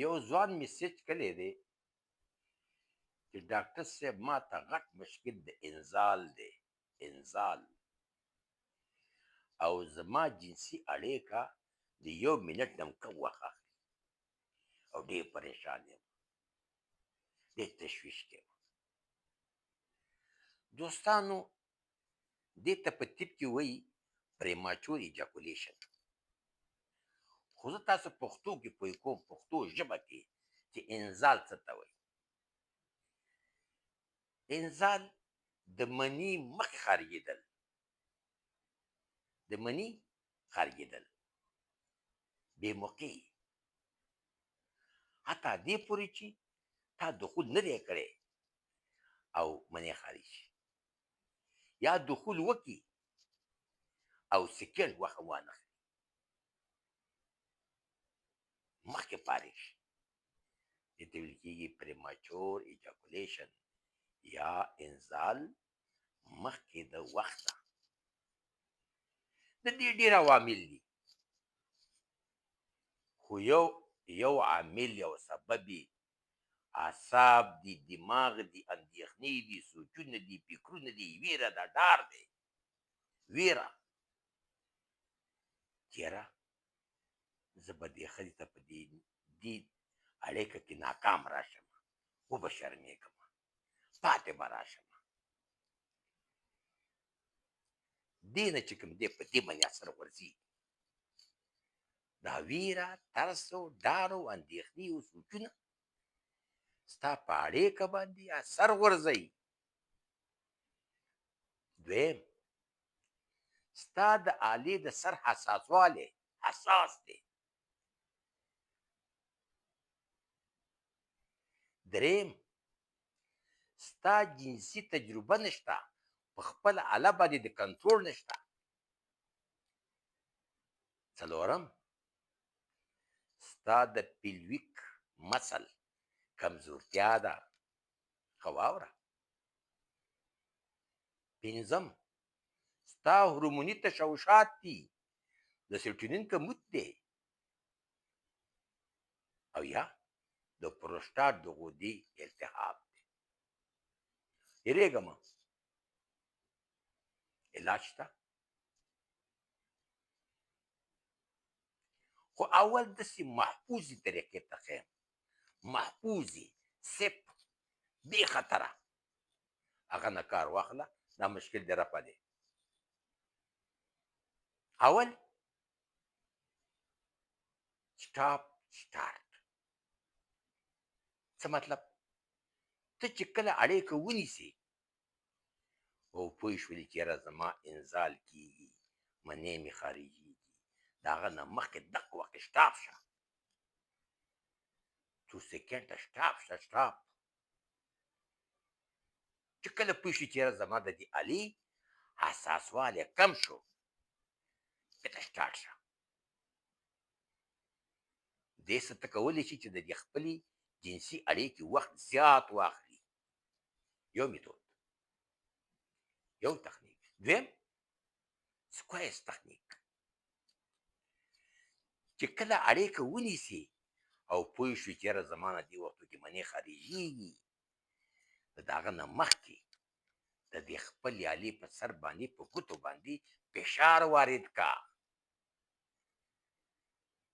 یو ځوان میسج کړی دی چې ډاکټر صاحب ما ته غټ مشکل د انزال دی، انزال، او زما جنسي اړیکه د 1 منټ نه هم کم وخت اخلي او ډېر پریشان یم، ډېر تشویش کې یم. دوستانو دې ته په طب کې وایي پریماچور ایجاکولیشن، خو زه تاسو پښتو کې پوه کوم، پښتو ژبه کې چې انزال څه ته وایي. انزال د مني مخکې خارجېدل، د مني خارجېدل بې موقع، حتی دې پورې چې تا دخول نه دی کړی او منی خارج شي، یا دخول وکړي او سکند وخت وانه خلي مخکې فارغ شي. دې ته ویل کېږي پریماچور ایجاکولیشن یا انزال مخکې د وخته. د دې ډېر عوامل دي، خو یو عامل یو سبب یې اعصاب دي، دماغ دي، اندېښنې دي، سوچونه دي، فکرونه دي، ویره ده، ډار دی، ویره چې یاره زه به دې ښځې ته په دې اړیکه کې ناکام راشم، وبه شرمېږم، پاتې به راشم. دې نه چې کوم دی په دې باندې اثر ورځي، دا ویره، ترس او ډار او اندېښنې او سوچونه ستا په اړیکه باندې اثر غورځوي. دویم، ستا د آلې د سر حساسوالی حساس دی. دریم، ستا جنسي تجربه نشته، په خپله آله باندې د کنټرول نشته. څلورم، ستا د پیلویک مسل کمزورتیا ده، ښه واوره. پنځم، ستا هورموني تشوشات دي، د سیروټونین کمښت دی. او یا د پروسټات د غدې التهاب دی. هېرېږه مه، علاج شته، خو اول داسې محفوظې طریقې ته ښیم، محفوظې، سیف، بې خطره، هغه نه کار واخله، دا مشکل دې رفع دی. اول سټاپ سټارټ، څه مطلب؟ ته چې کله اړیکه ونیسې او پوه شولې چې یاره زما انزال کېږي، منی مې خارجېږي، د هغه نه مخکې دق وقت سټاپ شه، څو سکنډه سټاپ شه، سټاپ. چې کله پوه شي چې یاره زما د دې آلې حساسوالی کم شو، بېرته سټارټ شه. دې څه ته کولی شي چې د دې خپلې جنسي اړیکې وخت زیات واخلي. یو میتود، یو تخنیک. دویم، سکویز تخنیک، چې کله اړیکه ونیسي او پوه شي چې یاره زما نه دې وختو کې منې خارجېږي، د هغه نه مخکې د دې خپلې آلې په سر باندې، په ګوتو باندې فشار وارد کا،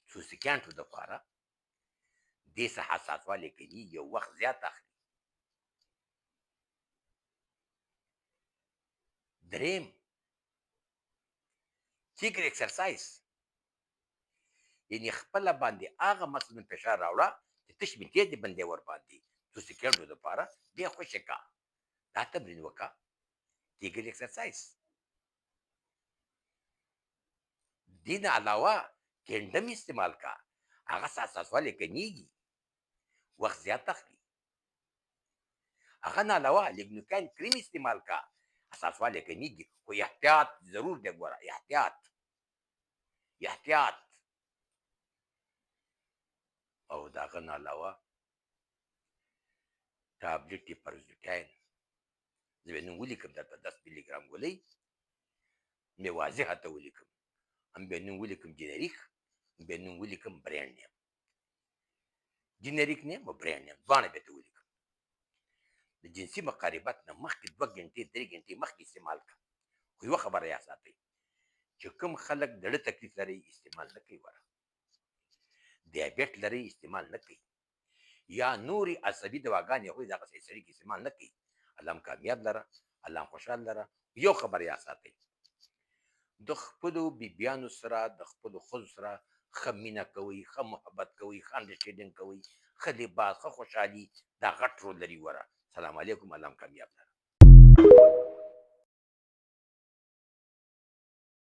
څو سکنډو دپاره دې څه حساسوالی کمېږي او وخت زیات اخلي. دریم، فکر اکسرسایز، یعنې خپله باندې هغه مثلا فشار راوړه چې تش منټې دې بندې ورباندې څو سکنډو دپاره بیا خوشې کا، دا تمرین وکړه، فکر اکسرسایز. دې نه علاوه کنډم استعمال کا، هغه حساسوالی کمېږي، وخت زیات اخلي. هغه نه علاوه لیګنوکاین کریم استعمال کا، حساسوالی کمېږي، خو احتیاط ضرور دی. ګوره احتیاط، احتیاط. او د هغه نه علاوه ټابلیټ پرزوټاین، زه به نوم ولیکم درته، 10 ملي ګرام ګولۍ، مې واضحه ته ولیکم، هم به نوم ولیکم جنریک، هم به نوم ولیکم برینډ نیم. جنریک نیم او برانډ نیم دواړه به ته ولیکم. د جنسي مقاربت نه مخکې 2 غنټې 3 غنټې مخکې استعمال کړه. خو یوه خبره یاد ساتئ چې کوم خلک د زړه تکلیف لري استعمال نه کوي وره، دیابېټ لري استعمال نه کوي، یا نورې عصبي دواګانې هغوی د هغه سړي کې استعمال نه کوي. الله هم کامیاب لره، الله هم خوشحال لره. یو خبر یاد ساتئ، د خپلو بیبیانو سره د خپلو ښځو سره ښه مینه کوئ، ښه محبت کوئ، ښه انډرسټینډینګ کوئ، ښه لباس، ښه خوشحالي دا غټ رول لري وره. سلام علیکم، الله هم کامیاب لره.